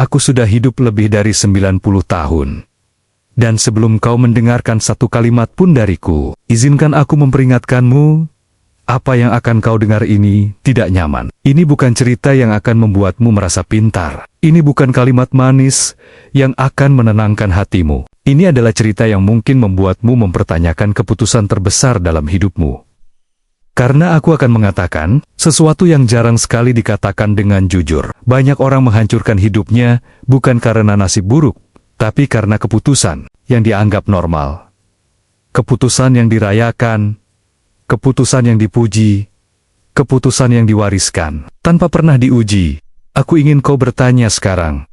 Aku sudah hidup lebih dari 90 tahun. Dan sebelum kau mendengarkan satu kalimat pun dariku, izinkan aku memperingatkanmu, apa yang akan kau dengar ini tidak nyaman. Ini bukan cerita yang akan membuatmu merasa pintar. Ini bukan kalimat manis yang akan menenangkan hatimu. Ini adalah cerita yang mungkin membuatmu mempertanyakan keputusan terbesar dalam hidupmu. Karena aku akan mengatakan sesuatu yang jarang sekali dikatakan dengan jujur. Banyak orang menghancurkan hidupnya bukan karena nasib buruk, tapi karena keputusan yang dianggap normal. Keputusan yang dirayakan, keputusan yang dipuji, keputusan yang diwariskan, tanpa pernah diuji. Aku ingin kau bertanya sekarang.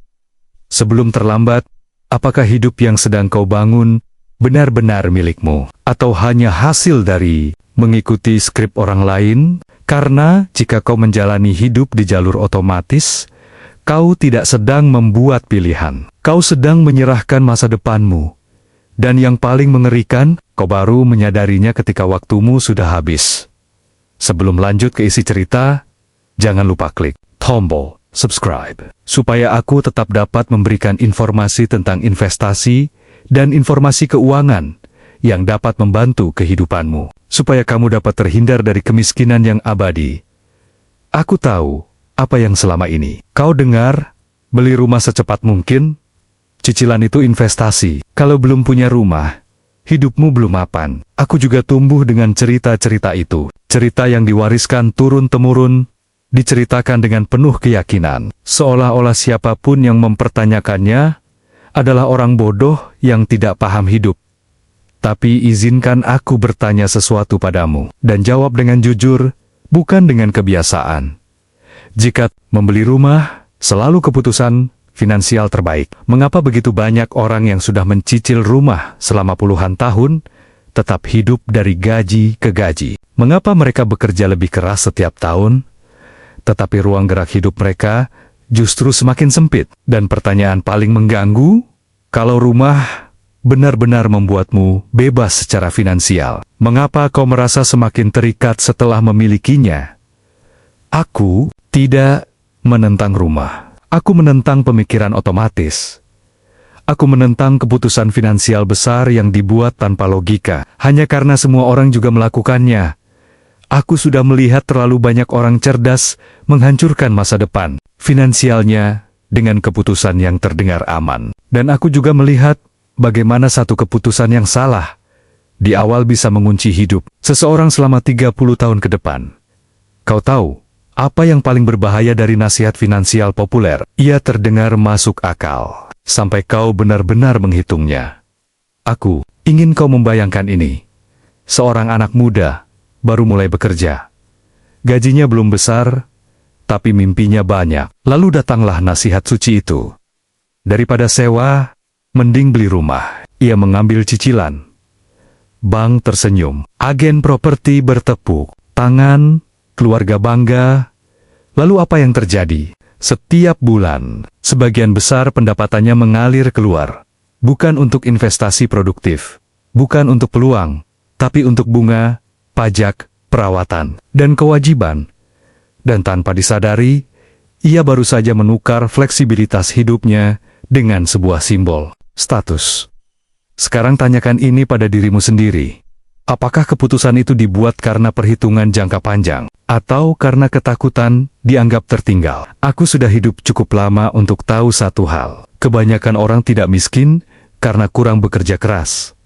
Sebelum terlambat, apakah hidup yang sedang kau bangun benar-benar milikmu? Atau hanya hasil dari mengikuti skrip orang lain? Karena jika kau menjalani hidup di jalur otomatis, kau tidak sedang membuat pilihan. Kau sedang menyerahkan masa depanmu. Dan yang paling mengerikan, kau baru menyadarinya ketika waktumu sudah habis. Sebelum lanjut ke isi cerita, jangan lupa klik tombol subscribe, supaya aku tetap dapat memberikan informasi tentang investasi dan informasi keuangan yang dapat membantu kehidupanmu, supaya kamu dapat terhindar dari kemiskinan yang abadi. Aku tahu apa yang selama ini kau dengar, beli rumah secepat mungkin, cicilan itu investasi. Kalau belum punya rumah, hidupmu belum mapan. Aku juga tumbuh dengan cerita-cerita itu. Cerita yang diwariskan turun-temurun, diceritakan dengan penuh keyakinan, seolah-olah siapapun yang mempertanyakannya adalah orang bodoh yang tidak paham hidup. Tapi izinkan aku bertanya sesuatu padamu, dan jawab dengan jujur, bukan dengan kebiasaan. Jika membeli rumah selalu keputusan finansial terbaik, mengapa begitu banyak orang yang sudah mencicil rumah selama puluhan tahun tetap hidup dari gaji ke gaji? Mengapa mereka bekerja lebih keras setiap tahun, tetapi ruang gerak hidup mereka justru semakin sempit? Dan pertanyaan paling mengganggu, kalau rumah benar-benar membuatmu bebas secara finansial, mengapa kau merasa semakin terikat setelah memilikinya? Aku tidak menentang rumah. Aku menentang pemikiran otomatis. Aku menentang keputusan finansial besar yang dibuat tanpa logika, hanya karena semua orang juga melakukannya. Aku sudah melihat terlalu banyak orang cerdas menghancurkan masa depan finansialnya dengan keputusan yang terdengar aman. Dan aku juga melihat bagaimana satu keputusan yang salah di awal bisa mengunci hidup seseorang selama 30 tahun ke depan. Kau tahu apa yang paling berbahaya dari nasihat finansial populer? Ia terdengar masuk akal sampai kau benar-benar menghitungnya. Aku ingin kau membayangkan ini. Seorang anak muda baru mulai bekerja. Gajinya belum besar, tapi mimpinya banyak. Lalu datanglah nasihat suci itu. Daripada sewa, mending beli rumah. Ia mengambil cicilan. Bank tersenyum. Agen properti bertepuk tangan. Keluarga bangga. Lalu apa yang terjadi? Setiap bulan, sebagian besar pendapatannya mengalir keluar. Bukan untuk investasi produktif. Bukan untuk peluang. Tapi untuk bunga, pajak, perawatan, dan kewajiban. Dan tanpa disadari, ia baru saja menukar fleksibilitas hidupnya dengan sebuah simbol status. Sekarang tanyakan ini pada dirimu sendiri. Apakah keputusan itu dibuat karena perhitungan jangka panjang, atau karena ketakutan dianggap tertinggal? Aku sudah hidup cukup lama untuk tahu satu hal. Kebanyakan orang tidak miskin karena kurang bekerja keras.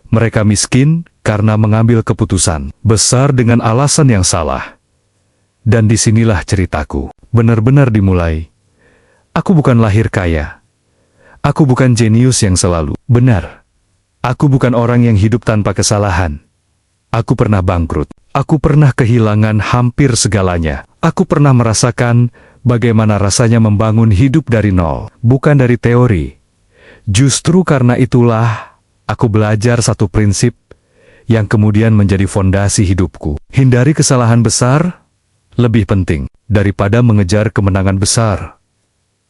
Mereka miskin karena mengambil keputusan besar dengan alasan yang salah. Dan disinilah ceritaku benar-benar dimulai. Aku bukan lahir kaya. Aku bukan jenius yang selalu benar. Aku bukan orang yang hidup tanpa kesalahan. Aku pernah bangkrut. Aku pernah kehilangan hampir segalanya. Aku pernah merasakan bagaimana rasanya membangun hidup dari nol, bukan dari teori. Justru karena itulah, aku belajar satu prinsip yang kemudian menjadi fondasi hidupku. Hindari kesalahan besar, lebih penting daripada mengejar kemenangan besar.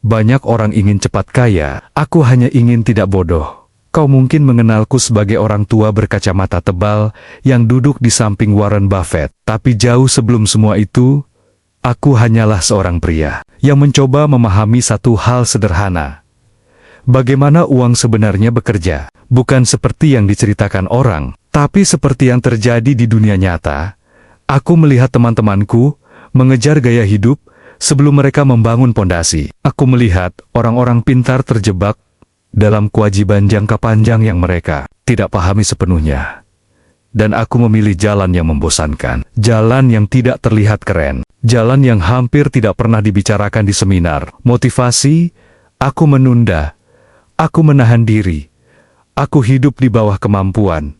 Banyak orang ingin cepat kaya, aku hanya ingin tidak bodoh. Kau mungkin mengenalku sebagai orang tua berkacamata tebal yang duduk di samping Warren Buffett. Tapi jauh sebelum semua itu, Aku hanyalah seorang pria yang mencoba memahami satu hal sederhana. Bagaimana uang sebenarnya bekerja, bukan seperti yang diceritakan orang, tapi seperti yang terjadi di dunia nyata. Aku melihat teman-temanku mengejar gaya hidup sebelum mereka membangun pondasi. Aku melihat orang-orang pintar terjebak dalam kewajiban jangka panjang yang mereka tidak pahami sepenuhnya. Dan aku memilih jalan yang membosankan, jalan yang tidak terlihat keren, jalan yang hampir tidak pernah dibicarakan di seminar motivasi. Aku menunda, aku menahan diri, aku hidup di bawah kemampuan.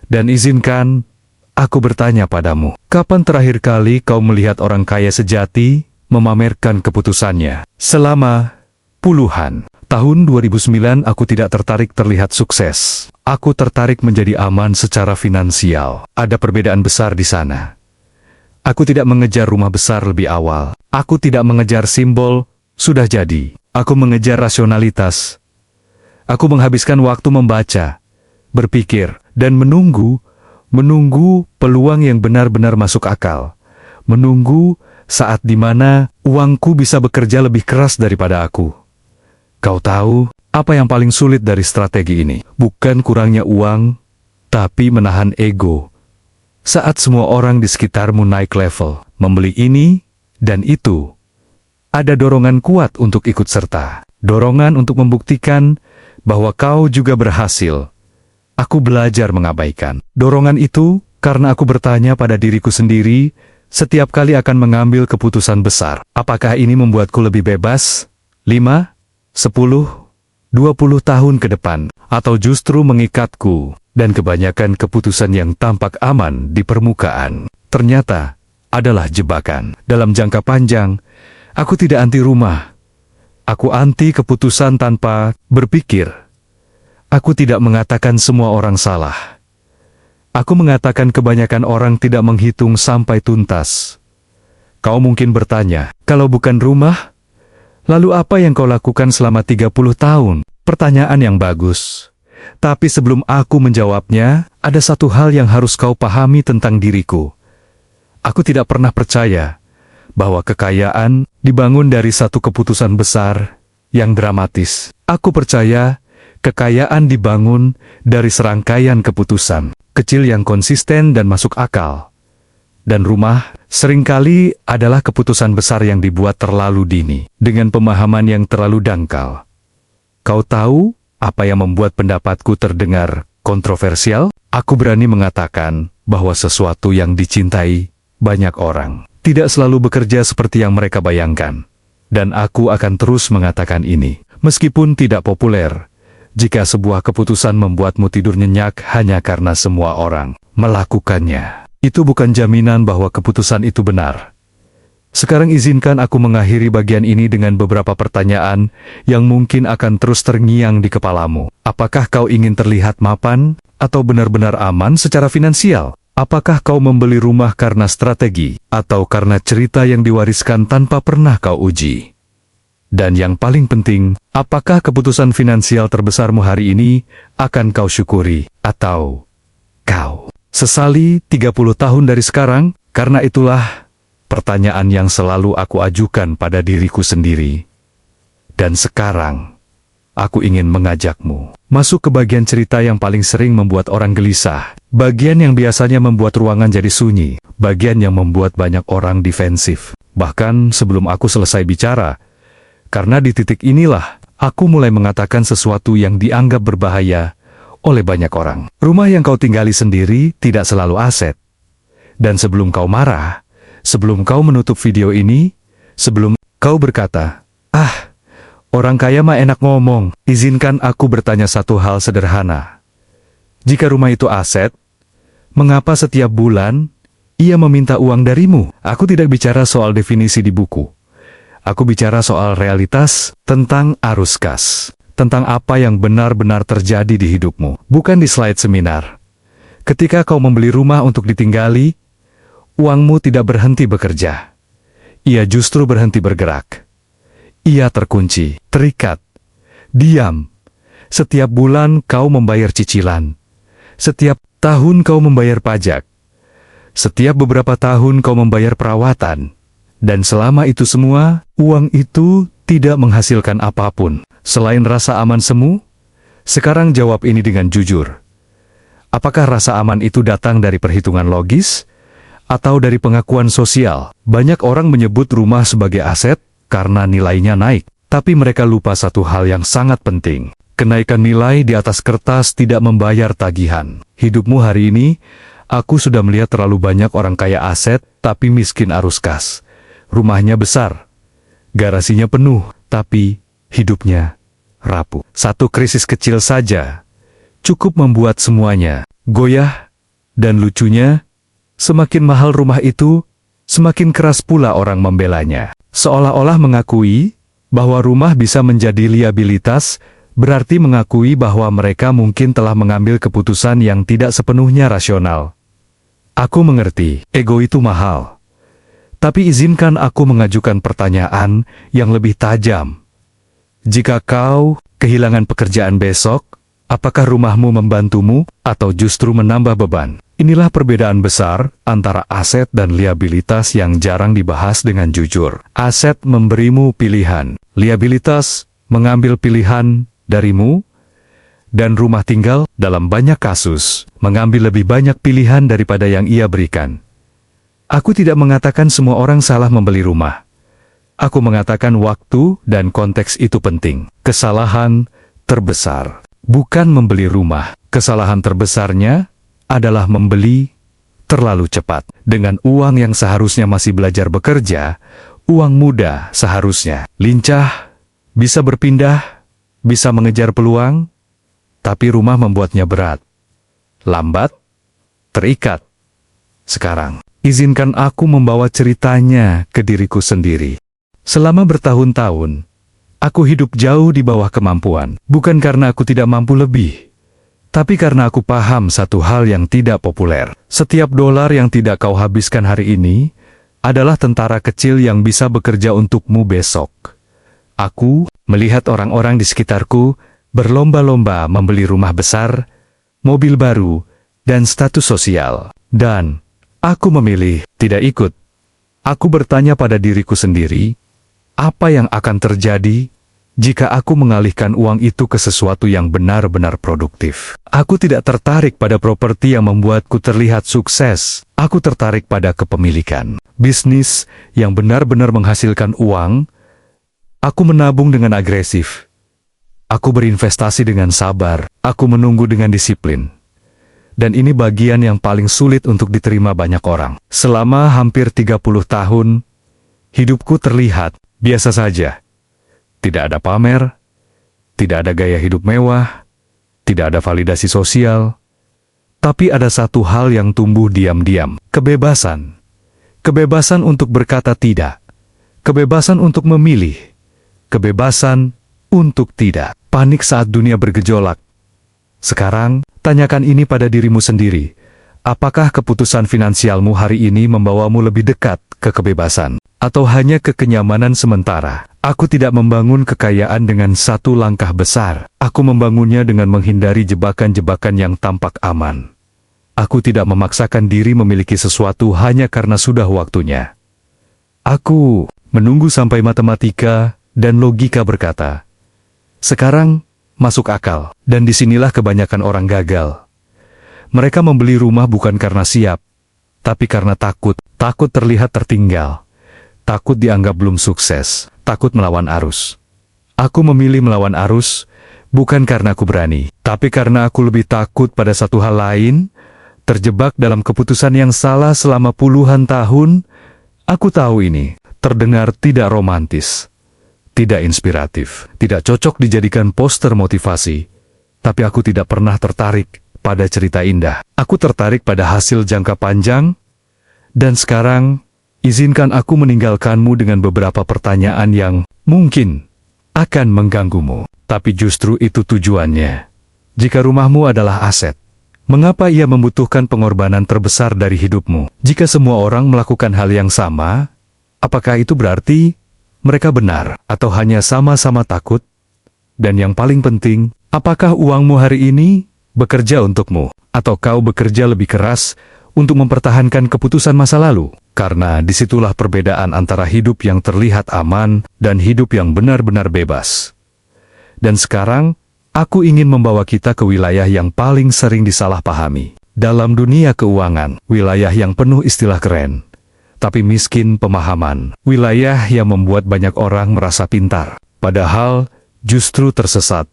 Dan izinkan aku bertanya padamu, kapan terakhir kali kau melihat orang kaya sejati memamerkan keputusannya? Selama puluhan tahun 2009 aku tidak tertarik terlihat sukses. Aku tertarik menjadi aman secara finansial. Ada perbedaan besar di sana. Aku tidak mengejar rumah besar lebih awal. Aku tidak mengejar simbol, sudah jadi. Aku mengejar rasionalitas. Aku menghabiskan waktu membaca, berpikir, dan menunggu peluang yang benar-benar masuk akal. Menunggu saat di mana uangku bisa bekerja lebih keras daripada aku. Kau tahu, apa yang paling sulit dari strategi ini? Bukan kurangnya uang, tapi menahan ego. Saat semua orang di sekitarmu naik level, membeli ini dan itu, ada dorongan kuat untuk ikut serta. Dorongan untuk membuktikan bahwa kau juga berhasil. Aku belajar mengabaikan dorongan itu karena aku bertanya pada diriku sendiri setiap kali akan mengambil keputusan besar. Apakah ini membuatku lebih bebas? 5, 10, 20 tahun ke depan, atau justru mengikatku, dan kebanyakan keputusan yang tampak aman di permukaan ternyata adalah jebakan. Dalam jangka panjang, aku tidak anti rumah. Aku anti keputusan tanpa berpikir. Aku tidak mengatakan semua orang salah. Aku mengatakan kebanyakan orang tidak menghitung sampai tuntas. Kau mungkin bertanya, kalau bukan rumah, lalu apa yang kau lakukan selama 30 tahun? Pertanyaan yang bagus. Tapi sebelum aku menjawabnya, ada satu hal yang harus kau pahami tentang diriku. Aku tidak pernah percaya bahwa kekayaan dibangun dari satu keputusan besar yang dramatis. Aku percaya kekayaan dibangun dari serangkaian keputusan kecil yang konsisten dan masuk akal. Dan rumah seringkali adalah keputusan besar yang dibuat terlalu dini, dengan pemahaman yang terlalu dangkal. Kau tahu apa yang membuat pendapatku terdengar kontroversial? Aku berani mengatakan bahwa sesuatu yang dicintai banyak orang tidak selalu bekerja seperti yang mereka bayangkan. Dan aku akan terus mengatakan ini, meskipun tidak populer. Jika sebuah keputusan membuatmu tidur nyenyak hanya karena semua orang melakukannya, itu bukan jaminan bahwa keputusan itu benar. Sekarang izinkan aku mengakhiri bagian ini dengan beberapa pertanyaan yang mungkin akan terus terngiang di kepalamu. Apakah kau ingin terlihat mapan atau benar-benar aman secara finansial? Apakah kau membeli rumah karena strategi atau karena cerita yang diwariskan tanpa pernah kau uji? Dan yang paling penting, apakah keputusan finansial terbesarmu hari ini akan kau syukuri atau kau sesali 30 tahun dari sekarang? Karena itulah pertanyaan yang selalu aku ajukan pada diriku sendiri. Dan sekarang, aku ingin mengajakmu masuk ke bagian cerita yang paling sering membuat orang gelisah. Bagian yang biasanya membuat ruangan jadi sunyi. Bagian yang membuat banyak orang defensif. Bahkan sebelum aku selesai bicara. Karena di titik inilah, aku mulai mengatakan sesuatu yang dianggap berbahaya oleh banyak orang. Rumah yang kau tinggali sendiri tidak selalu aset. Dan sebelum kau marah, sebelum kau menutup video ini, sebelum kau berkata, orang kaya mah enak ngomong, izinkan aku bertanya satu hal sederhana. Jika rumah itu aset, mengapa setiap bulan ia meminta uang darimu? Aku tidak bicara soal definisi di buku. Aku bicara soal realitas, tentang arus kas, tentang apa yang benar-benar terjadi di hidupmu, bukan di slide seminar. Ketika kau membeli rumah untuk ditinggali, uangmu tidak berhenti bekerja. Ia justru berhenti bergerak. Ia terkunci, terikat, diam. Setiap bulan kau membayar cicilan. Setiap tahun kau membayar pajak. Setiap beberapa tahun kau membayar perawatan. Dan selama itu semua, uang itu tidak menghasilkan apapun. Selain rasa aman semu, sekarang jawab ini dengan jujur. Apakah rasa aman itu datang dari perhitungan logis atau dari pengakuan sosial? Banyak orang menyebut rumah sebagai aset karena nilainya naik. Tapi mereka lupa satu hal yang sangat penting. Kenaikan nilai di atas kertas tidak membayar tagihan. Hidupmu hari ini, aku sudah melihat terlalu banyak orang kaya aset tapi miskin arus kas. Rumahnya besar, garasinya penuh, tapi hidupnya rapuh. Satu krisis kecil saja cukup membuat semuanya goyah. Dan lucunya, semakin mahal rumah itu, semakin keras pula orang membelanya. Seolah-olah mengakui bahwa rumah bisa menjadi liabilitas, berarti mengakui bahwa mereka mungkin telah mengambil keputusan yang tidak sepenuhnya rasional. Aku mengerti, ego itu mahal. Tapi izinkan aku mengajukan pertanyaan yang lebih tajam. Jika kau kehilangan pekerjaan besok, apakah rumahmu membantumu atau justru menambah beban? Inilah perbedaan besar antara aset dan liabilitas yang jarang dibahas dengan jujur. Aset memberimu pilihan, liabilitas mengambil pilihan darimu, dan rumah tinggal dalam banyak kasus mengambil lebih banyak pilihan daripada yang ia berikan. Aku tidak mengatakan semua orang salah membeli rumah. Aku mengatakan waktu dan konteks itu penting. Kesalahan terbesar bukan membeli rumah. Kesalahan terbesarnya adalah membeli terlalu cepat. Dengan uang yang seharusnya masih belajar bekerja, uang muda seharusnya lincah, bisa berpindah, bisa mengejar peluang, tapi rumah membuatnya berat, lambat, terikat. Sekarang, izinkan aku membawa ceritanya ke diriku sendiri. Selama bertahun-tahun, aku hidup jauh di bawah kemampuan. Bukan karena aku tidak mampu lebih, tapi karena aku paham satu hal yang tidak populer. Setiap dolar yang tidak kau habiskan hari ini adalah tentara kecil yang bisa bekerja untukmu besok. Aku melihat orang-orang di sekitarku berlomba-lomba membeli rumah besar, mobil baru, dan status sosial. Dan aku memilih tidak ikut. Aku bertanya pada diriku sendiri, apa yang akan terjadi jika aku mengalihkan uang itu ke sesuatu yang benar-benar produktif? Aku tidak tertarik pada properti yang membuatku terlihat sukses. Aku tertarik pada kepemilikan. Bisnis yang benar-benar menghasilkan uang. Aku menabung dengan agresif. Aku berinvestasi dengan sabar. Aku menunggu dengan disiplin. Dan ini bagian yang paling sulit untuk diterima banyak orang. Selama hampir 30 tahun, hidupku terlihat biasa saja. Tidak ada pamer, tidak ada gaya hidup mewah, tidak ada validasi sosial. Tapi ada satu hal yang tumbuh diam-diam. Kebebasan. Kebebasan untuk berkata tidak. Kebebasan untuk memilih. Kebebasan untuk tidak panik saat dunia bergejolak. Sekarang, tanyakan ini pada dirimu sendiri. Apakah keputusan finansialmu hari ini membawamu lebih dekat ke kebebasan? Atau hanya ke kenyamanan sementara? Aku tidak membangun kekayaan dengan satu langkah besar. Aku membangunnya dengan menghindari jebakan-jebakan yang tampak aman. Aku tidak memaksakan diri memiliki sesuatu hanya karena sudah waktunya. Aku menunggu sampai matematika dan logika berkata, sekarang masuk akal. Dan disinilah kebanyakan orang gagal. Mereka membeli rumah bukan karena siap, tapi karena takut. Takut terlihat tertinggal. Takut dianggap belum sukses. Takut melawan arus. Aku memilih melawan arus, bukan karena aku berani, tapi karena aku lebih takut pada satu hal lain, terjebak dalam keputusan yang salah selama puluhan tahun. Aku tahu ini terdengar tidak romantis, tidak inspiratif, tidak cocok dijadikan poster motivasi, tapi aku tidak pernah tertarik pada cerita indah. Aku tertarik pada hasil jangka panjang, dan sekarang, izinkan aku meninggalkanmu dengan beberapa pertanyaan yang mungkin akan mengganggumu. Tapi justru itu tujuannya. Jika rumahmu adalah aset, mengapa ia membutuhkan pengorbanan terbesar dari hidupmu? Jika semua orang melakukan hal yang sama, apakah itu berarti mereka benar atau hanya sama-sama takut? Dan yang paling penting, apakah uangmu hari ini bekerja untukmu? Atau kau bekerja lebih keras untuk mempertahankan keputusan masa lalu? karena disitulah perbedaan antara hidup yang terlihat aman dan hidup yang benar-benar bebas. Dan sekarang, aku ingin membawa kita ke wilayah yang paling sering disalahpahami. Dalam dunia keuangan, wilayah yang penuh istilah keren, tapi miskin pemahaman. Wilayah yang membuat banyak orang merasa pintar, padahal justru tersesat.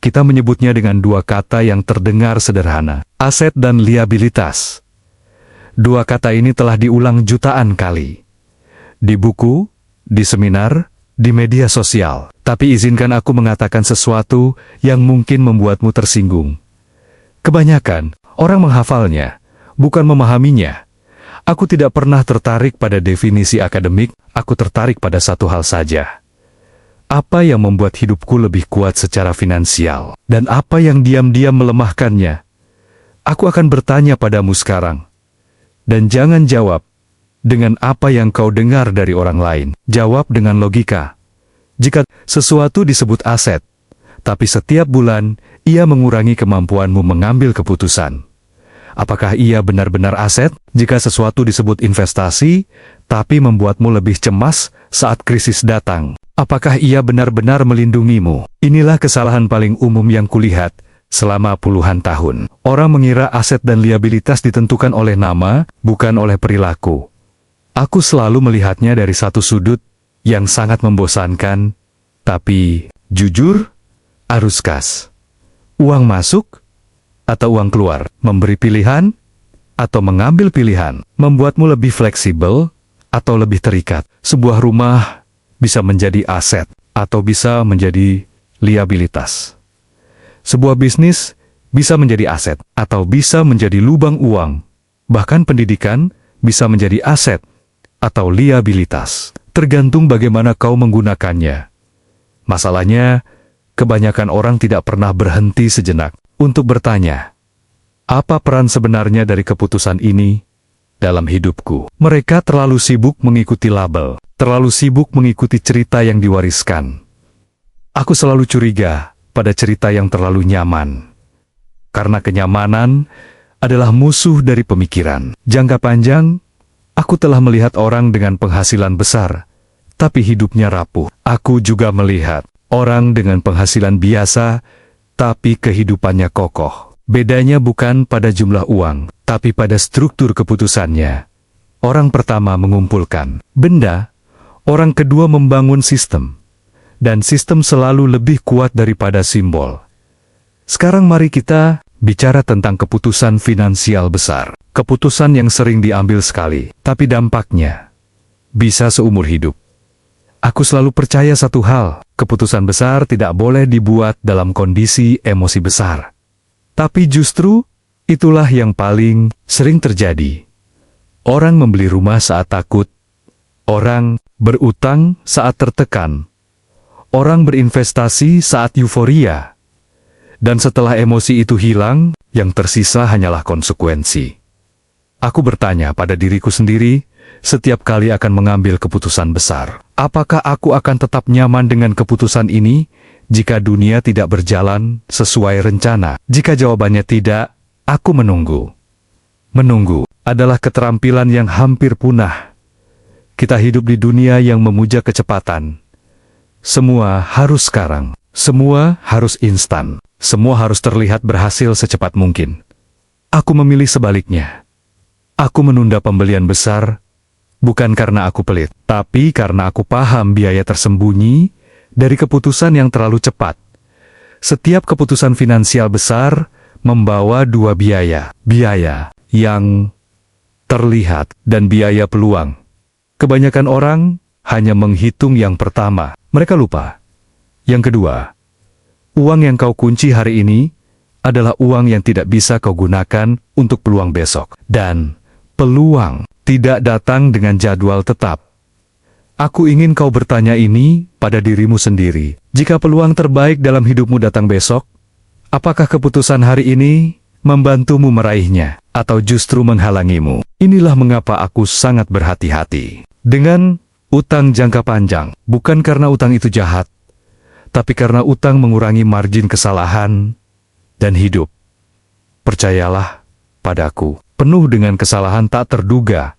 Kita menyebutnya dengan dua kata yang terdengar sederhana, aset dan liabilitas. Dua kata ini telah diulang jutaan kali. Di buku, di seminar, di media sosial. Tapi izinkan aku mengatakan sesuatu yang mungkin membuatmu tersinggung. Kebanyakan orang menghafalnya, bukan memahaminya. Aku tidak pernah tertarik pada definisi akademik, aku tertarik pada satu hal saja. Apa yang membuat hidupku lebih kuat secara finansial, dan apa yang diam-diam melemahkannya? Aku akan bertanya padamu sekarang. Dan jangan jawab dengan apa yang kau dengar dari orang lain. Jawab dengan logika. Jika sesuatu disebut aset, tapi setiap bulan ia mengurangi kemampuanmu mengambil keputusan, apakah ia benar-benar aset? Jika sesuatu disebut investasi, tapi membuatmu lebih cemas saat krisis datang, apakah ia benar-benar melindungimu? Inilah kesalahan paling umum yang kulihat selama puluhan tahun. Orang mengira aset dan liabilitas ditentukan oleh nama, bukan oleh perilaku. Aku selalu melihatnya dari satu sudut yang sangat membosankan, tapi jujur, arus kas. Uang masuk atau uang keluar, memberi pilihan atau mengambil pilihan, membuatmu lebih fleksibel atau lebih terikat. Sebuah rumah bisa menjadi aset atau bisa menjadi liabilitas. Sebuah bisnis bisa menjadi aset atau bisa menjadi lubang uang. Bahkan pendidikan bisa menjadi aset atau liabilitas. Tergantung bagaimana kau menggunakannya. Masalahnya, kebanyakan orang tidak pernah berhenti sejenak untuk bertanya, apa peran sebenarnya dari keputusan ini dalam hidupku? Mereka terlalu sibuk mengikuti label, terlalu sibuk mengikuti cerita yang diwariskan. Aku selalu curiga pada cerita yang terlalu nyaman. Karena kenyamanan adalah musuh dari pemikiran. Jangka panjang, aku telah melihat orang dengan penghasilan besar, tapi hidupnya rapuh. Aku juga melihat orang dengan penghasilan biasa, tapi kehidupannya kokoh. Bedanya bukan pada jumlah uang, tapi pada struktur keputusannya. Orang pertama mengumpulkan benda, orang kedua membangun sistem. Dan sistem selalu lebih kuat daripada simbol. Sekarang mari kita bicara tentang keputusan finansial besar. Keputusan yang sering diambil sekali, tapi dampaknya bisa seumur hidup. Aku selalu percaya satu hal, keputusan besar tidak boleh dibuat dalam kondisi emosi besar. Tapi justru, itulah yang paling sering terjadi. Orang membeli rumah saat takut, orang berutang saat tertekan, orang berinvestasi saat euforia. Dan setelah emosi itu hilang, yang tersisa hanyalah konsekuensi. Aku bertanya pada diriku sendiri, setiap kali akan mengambil keputusan besar. Apakah aku akan tetap nyaman dengan keputusan ini, jika dunia tidak berjalan sesuai rencana? Jika jawabannya tidak, aku menunggu. Menunggu adalah keterampilan yang hampir punah. Kita hidup di dunia yang memuja kecepatan. Semua harus sekarang, semua harus instan, semua harus terlihat berhasil secepat mungkin. Aku memilih sebaliknya. Aku menunda pembelian besar, bukan karena aku pelit, tapi karena aku paham biaya tersembunyi dari keputusan yang terlalu cepat. Setiap keputusan finansial besar membawa dua biaya, biaya yang terlihat dan biaya peluang. Kebanyakan orang hanya menghitung yang pertama. Mereka lupa. Yang kedua, uang yang kau kunci hari ini adalah uang yang tidak bisa kau gunakan untuk peluang besok. Dan peluang tidak datang dengan jadwal tetap. Aku ingin kau bertanya ini pada dirimu sendiri. Jika peluang terbaik dalam hidupmu datang besok, apakah keputusan hari ini membantumu meraihnya atau justru menghalangimu? Inilah mengapa aku sangat berhati-hati dengan utang jangka panjang, bukan karena utang itu jahat, tapi karena utang mengurangi margin kesalahan dan hidup. Percayalah padaku, penuh dengan kesalahan tak terduga.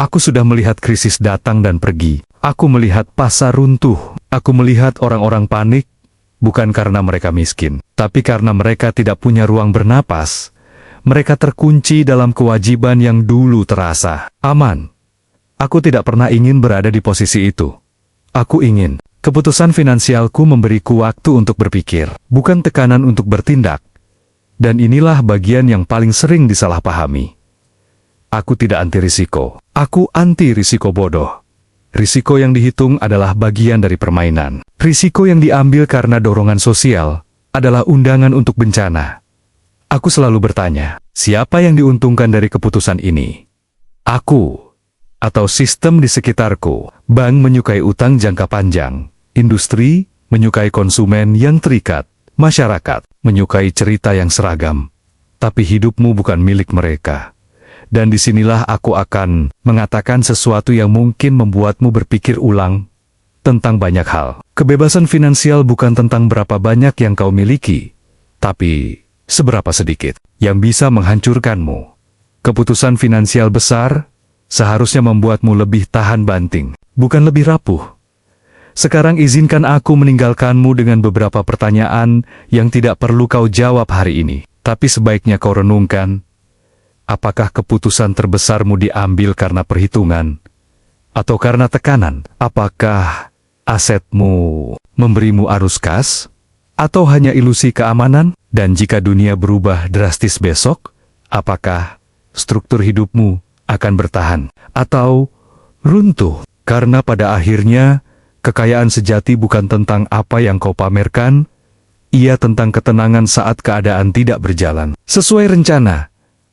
Aku sudah melihat krisis datang dan pergi. Aku melihat pasar runtuh. Aku melihat orang-orang panik, bukan karena mereka miskin, tapi karena mereka tidak punya ruang bernapas. Mereka terkunci dalam kewajiban yang dulu terasa aman. Aku tidak pernah ingin berada di posisi itu. Aku ingin keputusan finansialku memberiku waktu untuk berpikir, bukan tekanan untuk bertindak. Dan inilah bagian yang paling sering disalahpahami. Aku tidak anti risiko. Aku anti risiko bodoh. Risiko yang dihitung adalah bagian dari permainan. Risiko yang diambil karena dorongan sosial adalah undangan untuk bencana. Aku selalu bertanya, siapa yang diuntungkan dari keputusan ini? Aku atau sistem di sekitarku? Bank menyukai utang jangka panjang. Industri menyukai konsumen yang terikat. Masyarakat menyukai cerita yang seragam. Tapi hidupmu bukan milik mereka. Dan disinilah aku akan mengatakan sesuatu yang mungkin membuatmu berpikir ulang tentang banyak hal. Kebebasan finansial bukan tentang berapa banyak yang kau miliki, tapi seberapa sedikit yang bisa menghancurkanmu. Keputusan finansial besar seharusnya membuatmu lebih tahan banting, bukan lebih rapuh. Sekarang izinkan aku meninggalkanmu dengan beberapa pertanyaan yang tidak perlu kau jawab hari ini, tapi sebaiknya kau renungkan. Apakah keputusan terbesarmu diambil karena perhitungan atau karena tekanan? Apakah asetmu memberimu arus kas atau hanya ilusi keamanan? Dan jika dunia berubah drastis besok, apakah struktur hidupmu akan bertahan atau runtuh? Karena pada akhirnya, kekayaan sejati bukan tentang apa yang kau pamerkan, ia tentang ketenangan saat keadaan tidak berjalan sesuai rencana.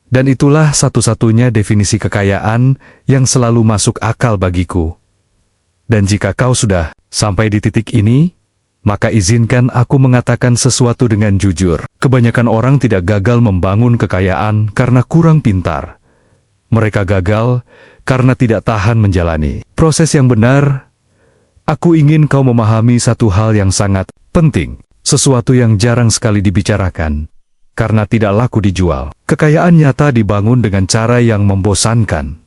Dan itulah satu-satunya definisi kekayaan yang selalu masuk akal bagiku. Dan jika kau sudah sampai di titik ini, maka izinkan aku mengatakan sesuatu dengan jujur. Kebanyakan orang tidak gagal membangun kekayaan karena kurang pintar. Mereka gagal karena tidak tahan menjalani proses yang benar. Aku ingin kau memahami satu hal yang sangat penting, sesuatu yang jarang sekali dibicarakan. Karena tidak laku dijual. Kekayaan nyata dibangun dengan cara yang membosankan.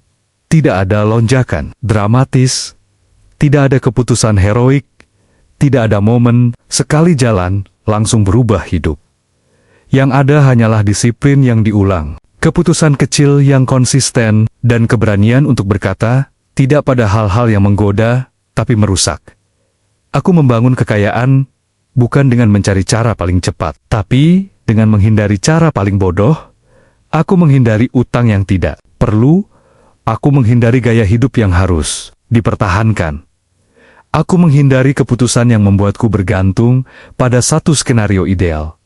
Tidak ada lonjakan dramatis, tidak ada keputusan heroik, tidak ada momen sekali jalan langsung berubah hidup. Yang ada hanyalah disiplin yang diulang, keputusan kecil yang konsisten, dan keberanian untuk berkata tidak pada hal-hal yang menggoda, tapi merusak. Aku membangun kekayaan bukan dengan mencari cara paling cepat, tapi dengan menghindari cara paling bodoh. Aku menghindari utang yang tidak perlu. Aku menghindari gaya hidup yang harus dipertahankan. Aku menghindari keputusan yang membuatku bergantung pada satu skenario ideal.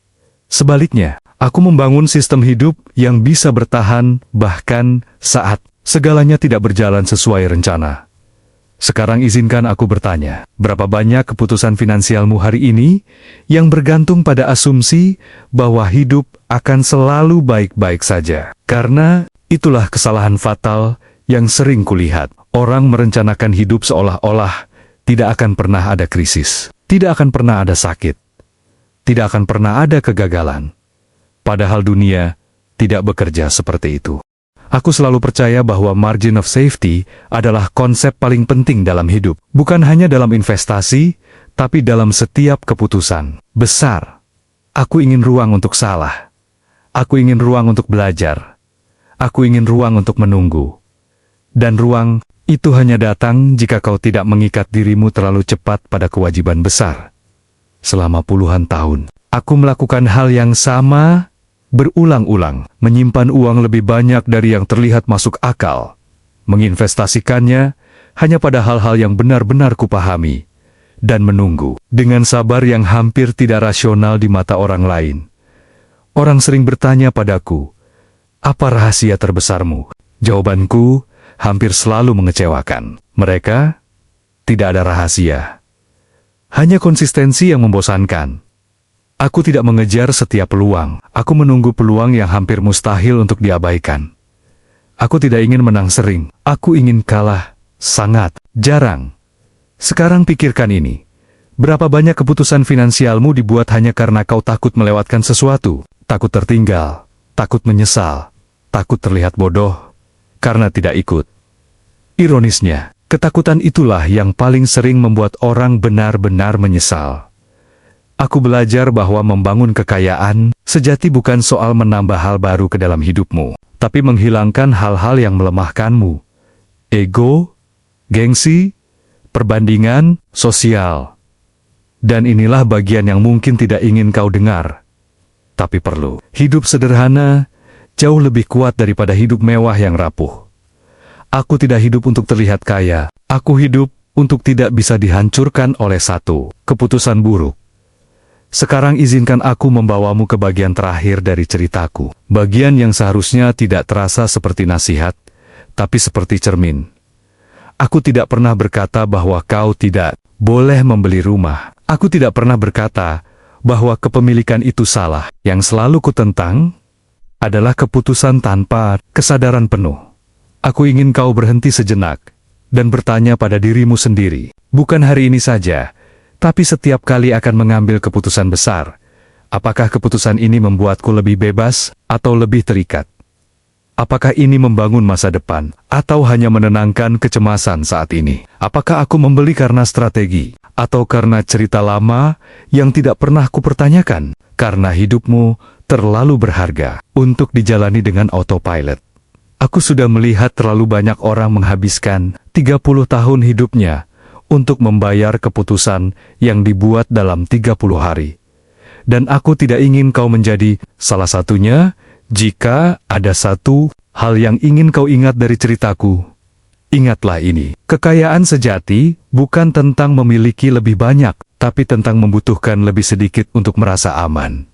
Sebaliknya, aku membangun sistem hidup yang bisa bertahan bahkan saat segalanya tidak berjalan sesuai rencana. Sekarang izinkan aku bertanya, berapa banyak keputusan finansialmu hari ini yang bergantung pada asumsi bahwa hidup akan selalu baik-baik saja? Karena itulah kesalahan fatal yang sering kulihat. Orang merencanakan hidup seolah-olah tidak akan pernah ada krisis, tidak akan pernah ada sakit, tidak akan pernah ada kegagalan. Padahal dunia tidak bekerja seperti itu. Aku selalu percaya bahwa margin of safety adalah konsep paling penting dalam hidup. Bukan hanya dalam investasi, tapi dalam setiap keputusan besar. Aku ingin ruang untuk salah. Aku ingin ruang untuk belajar. Aku ingin ruang untuk menunggu. Dan ruang itu hanya datang jika kau tidak mengikat dirimu terlalu cepat pada kewajiban besar. Selama puluhan tahun, aku melakukan hal yang sama berulang-ulang, menyimpan uang lebih banyak dari yang terlihat masuk akal, menginvestasikannya hanya pada hal-hal yang benar-benar kupahami, dan menunggu dengan sabar yang hampir tidak rasional di mata orang lain. Orang sering bertanya padaku, apa rahasia terbesarmu? Jawabanku hampir selalu mengecewakan. Mereka tidak ada rahasia, hanya konsistensi yang membosankan. Aku tidak mengejar setiap peluang. Aku menunggu peluang yang hampir mustahil untuk diabaikan. Aku tidak ingin menang sering. Aku ingin kalah sangat jarang. Sekarang pikirkan ini. Berapa banyak keputusan finansialmu dibuat hanya karena kau takut melewatkan sesuatu, takut tertinggal, takut menyesal, takut terlihat bodoh, karena tidak ikut. Ironisnya, ketakutan itulah yang paling sering membuat orang benar-benar menyesal. Aku belajar bahwa membangun kekayaan sejati bukan soal menambah hal baru ke dalam hidupmu, tapi menghilangkan hal-hal yang melemahkanmu. Ego, gengsi, perbandingan, sosial. Dan inilah bagian yang mungkin tidak ingin kau dengar. Tapi perlu. Hidup sederhana jauh lebih kuat daripada hidup mewah yang rapuh. Aku tidak hidup untuk terlihat kaya. Aku hidup untuk tidak bisa dihancurkan oleh satu keputusan buruk. Sekarang izinkan aku membawamu ke bagian terakhir dari ceritaku. Bagian yang seharusnya tidak terasa seperti nasihat, tapi seperti cermin. Aku tidak pernah berkata bahwa kau tidak boleh membeli rumah. Aku tidak pernah berkata bahwa kepemilikan itu salah. Yang selalu kutentang adalah keputusan tanpa kesadaran penuh. Aku ingin kau berhenti sejenak dan bertanya pada dirimu sendiri. Bukan hari ini saja, tapi setiap kali akan mengambil keputusan besar. Apakah keputusan ini membuatku lebih bebas atau lebih terikat? Apakah ini membangun masa depan, atau hanya menenangkan kecemasan saat ini? Apakah aku membeli karena strategi, atau karena cerita lama yang tidak pernah kupertanyakan? Karena hidupmu terlalu berharga untuk dijalani dengan autopilot. Aku sudah melihat terlalu banyak orang menghabiskan 30 tahun hidupnya untuk membayar keputusan yang dibuat dalam 30 hari. Dan aku tidak ingin kau menjadi salah satunya. Jika ada satu hal yang ingin kau ingat dari ceritaku, ingatlah ini. Kekayaan sejati bukan tentang memiliki lebih banyak, tapi tentang membutuhkan lebih sedikit untuk merasa aman.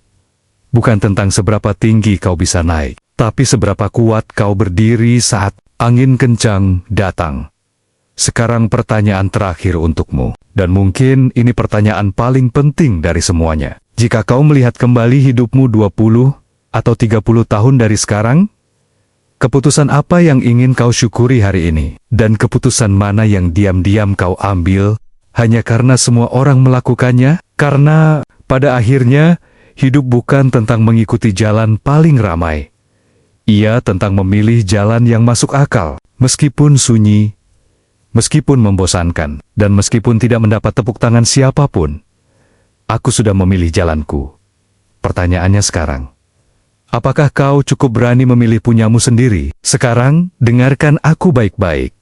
Bukan tentang seberapa tinggi kau bisa naik, tapi seberapa kuat kau berdiri saat angin kencang datang. Sekarang pertanyaan terakhir untukmu, dan mungkin ini pertanyaan paling penting dari semuanya. Jika kau melihat kembali hidupmu 20 atau 30 tahun dari sekarang, keputusan apa yang ingin kau syukuri hari ini? Dan keputusan mana yang diam-diam kau ambil hanya karena semua orang melakukannya? Karena pada akhirnya, hidup bukan tentang mengikuti jalan paling ramai. Ia tentang memilih jalan yang masuk akal, meskipun sunyi, meskipun membosankan, dan meskipun tidak mendapat tepuk tangan siapapun. Aku sudah memilih jalanku. Pertanyaannya sekarang, apakah kau cukup berani memilih punyamu sendiri? Sekarang, dengarkan aku baik-baik.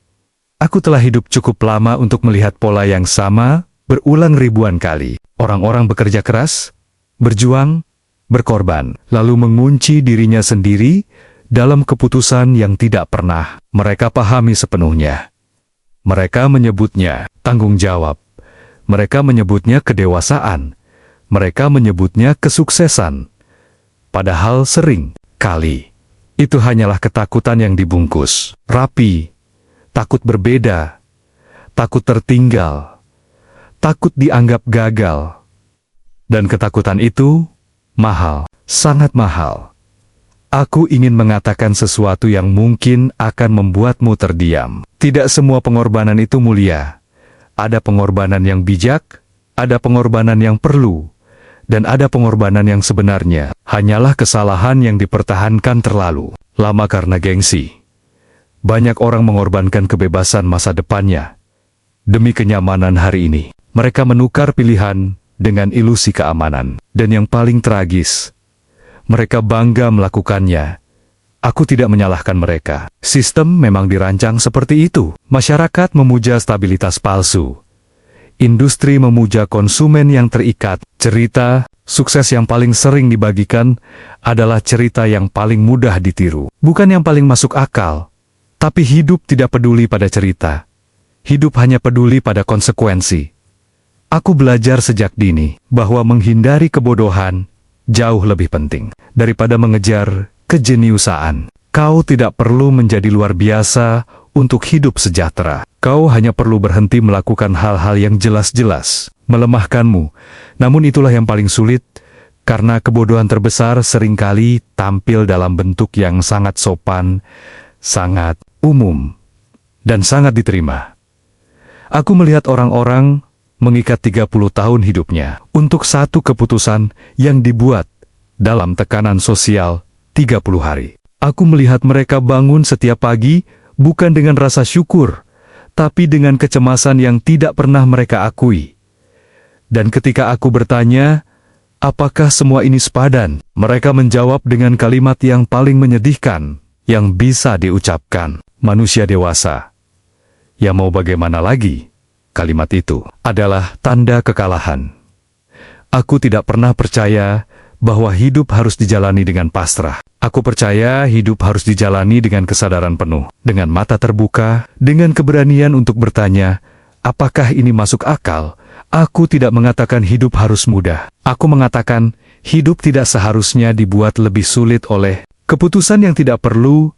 Aku telah hidup cukup lama untuk melihat pola yang sama berulang ribuan kali. Orang-orang bekerja keras, berjuang, berkorban, lalu mengunci dirinya sendiri dalam keputusan yang tidak pernah mereka pahami sepenuhnya. Mereka menyebutnya tanggung jawab. Mereka menyebutnya kedewasaan. Mereka menyebutnya kesuksesan. Padahal sering kali itu hanyalah ketakutan yang dibungkus rapi, takut berbeda, takut tertinggal, takut dianggap gagal. Dan ketakutan itu mahal, sangat mahal. Aku ingin mengatakan sesuatu yang mungkin akan membuatmu terdiam. Tidak semua pengorbanan itu mulia. Ada pengorbanan yang bijak, ada pengorbanan yang perlu, dan ada pengorbanan yang sebenarnya hanyalah kesalahan yang dipertahankan terlalu lama karena gengsi. Banyak orang mengorbankan kebebasan masa depannya demi kenyamanan hari ini. Mereka menukar pilihan dengan ilusi keamanan. Dan yang paling tragis, mereka bangga melakukannya. Aku tidak menyalahkan mereka. Sistem memang dirancang seperti itu. Masyarakat memuja stabilitas palsu. Industri memuja konsumen yang terikat. Cerita sukses yang paling sering dibagikan adalah cerita yang paling mudah ditiru. Bukan yang paling masuk akal. Tapi hidup tidak peduli pada cerita. Hidup hanya peduli pada konsekuensi. Aku belajar sejak dini bahwa menghindari kebodohan jauh lebih penting daripada mengejar kejeniusaan. Kau tidak perlu menjadi luar biasa untuk hidup sejahtera. Kau hanya perlu berhenti melakukan hal-hal yang jelas-jelas melemahkanmu. Namun itulah yang paling sulit, karena kebodohan terbesar seringkali tampil dalam bentuk yang sangat sopan, sangat umum, dan sangat diterima. Aku melihat orang-orang mengikat 30 tahun hidupnya untuk satu keputusan yang dibuat dalam tekanan sosial 30 hari. Aku melihat mereka bangun setiap pagi bukan dengan rasa syukur, tapi dengan kecemasan yang tidak pernah mereka akui. Dan ketika aku bertanya, apakah semua ini sepadan? Mereka menjawab dengan kalimat yang paling menyedihkan yang bisa diucapkan manusia dewasa. Ya mau bagaimana lagi? Kalimat itu adalah tanda kekalahan. Aku tidak pernah percaya bahwa hidup harus dijalani dengan pasrah. Aku percaya hidup harus dijalani dengan kesadaran penuh, dengan mata terbuka, dengan keberanian untuk bertanya, apakah ini masuk akal? Aku tidak mengatakan hidup harus mudah. Aku mengatakan hidup tidak seharusnya dibuat lebih sulit oleh keputusan yang tidak perlu.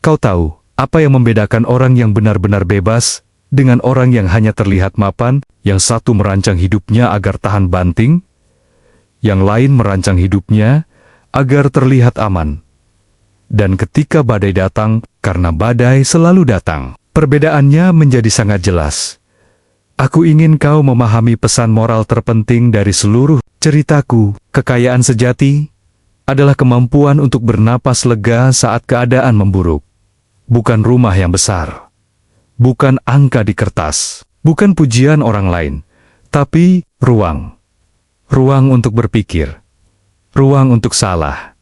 Kau tahu, apa yang membedakan orang yang benar-benar bebas dengan orang yang hanya terlihat mapan? Yang satu merancang hidupnya agar tahan banting, yang lain merancang hidupnya agar terlihat aman. Dan ketika badai datang, karena badai selalu datang, perbedaannya menjadi sangat jelas. Aku ingin kau memahami pesan moral terpenting dari seluruh ceritaku. Kekayaan sejati adalah kemampuan untuk bernapas lega saat keadaan memburuk. Bukan rumah yang besar, bukan angka di kertas, bukan pujian orang lain, tapi ruang. Ruang untuk berpikir, ruang untuk salah,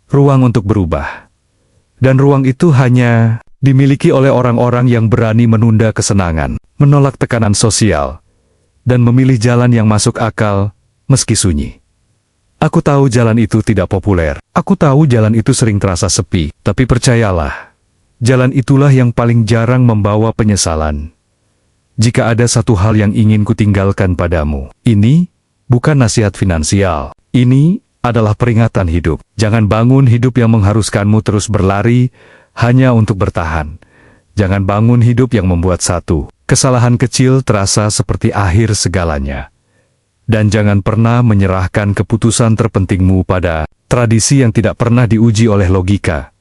ruang untuk berubah. Dan ruang itu hanya dimiliki oleh orang-orang yang berani menunda kesenangan, menolak tekanan sosial, dan memilih jalan yang masuk akal meski sunyi. Aku tahu jalan itu tidak populer, aku tahu jalan itu sering terasa sepi, tapi percayalah, jalan itulah yang paling jarang membawa penyesalan. Jika ada satu hal yang ingin kutinggalkan padamu, ini bukan nasihat finansial. Ini adalah peringatan hidup. Jangan bangun hidup yang mengharuskanmu terus berlari hanya untuk bertahan. Jangan bangun hidup yang membuat satu kesalahan kecil terasa seperti akhir segalanya. Dan jangan pernah menyerahkan keputusan terpentingmu pada tradisi yang tidak pernah diuji oleh logika.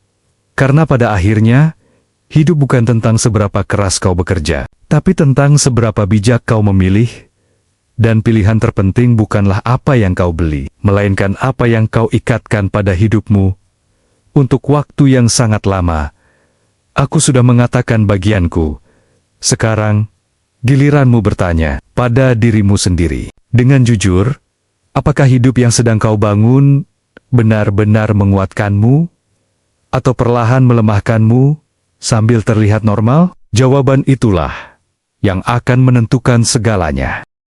Karena pada akhirnya, hidup bukan tentang seberapa keras kau bekerja, tapi tentang seberapa bijak kau memilih. Dan pilihan terpenting bukanlah apa yang kau beli, melainkan apa yang kau ikatkan pada hidupmu. Untuk waktu yang sangat lama, aku sudah mengatakan bagianku. Sekarang, giliranmu bertanya pada dirimu sendiri. Dengan jujur, apakah hidup yang sedang kau bangun benar-benar menguatkanmu? Atau perlahan melemahkanmu sambil terlihat normal? Jawaban itulah yang akan menentukan segalanya.